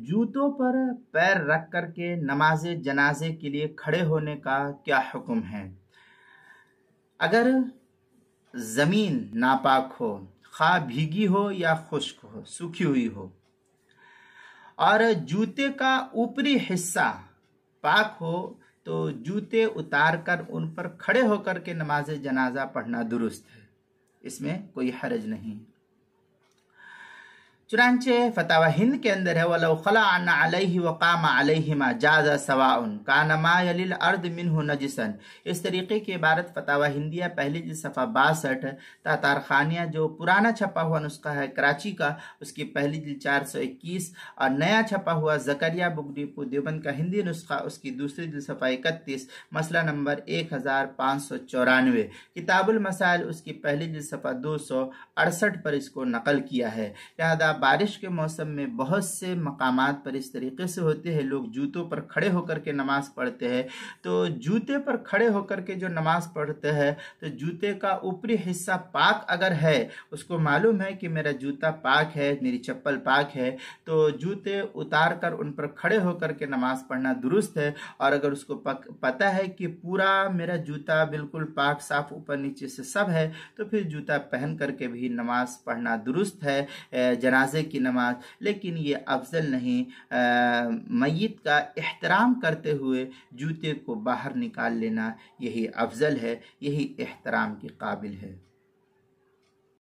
जूतों पर पैर रख कर के नमाज जनाजे के लिए खड़े होने का क्या हुक्म है? अगर ज़मीन नापाक हो, खा भीगी हो या खुश्क हो, सूखी हुई हो, और जूते का ऊपरी हिस्सा पाक हो, तो जूते उतार कर उन पर खड़े होकर के नमाज जनाजा पढ़ना दुरुस्त है, इसमें कोई हरज नहीं। चुनांचे फतावा हिंद के अंदर है, वलौ खला अन अलैहि व कामा अलैहिमा जाज़ा सवाउन कानमा यलिल अर्द मिन्हु नजिसन। इस तरीके की इबारत फतावा हिंदिया पहली जिल्द सफ़ा 62, तातारखानिया जो पुराना छपा हुआ नुस्खा है कराची का, उसकी पहली जिल्द 421, और नया छपा हुआ ज़करिया बुक डिपो देवबंद का हिंदी नुस्खा उसकी दूसरी जिल्द सफ़ा 31, मसला नंबर 1594, किताबुल मसाइल उसकी पहली जिल्द सफ़ा 268 पर इसको नकल किया है। लिहाजा बारिश के मौसम में बहुत से मकामात पर इस तरीके से होते हैं, लोग जूतों पर खड़े होकर के नमाज पढ़ते हैं। तो जूते पर खड़े होकर के जो नमाज पढ़ते हैं, तो जूते का ऊपरी हिस्सा पाक अगर है, उसको मालूम है कि मेरा जूता पाक है, मेरी चप्पल पाक है, तो जूते उतार कर उन पर खड़े होकर के नमाज पढ़ना दुरुस्त है। और अगर उसको पता है कि पूरा मेरा जूता बिल्कुल पाक साफ ऊपर नीचे से सब है, तो फिर जूता पहन करके भी नमाज पढ़ना दुरुस्त है, जनाजे की नमाज। लेकिन ये अफजल नहीं, मय्यत का एहतराम करते हुए जूते को बाहर निकाल लेना यही अफजल है, यही एहतराम के काबिल है।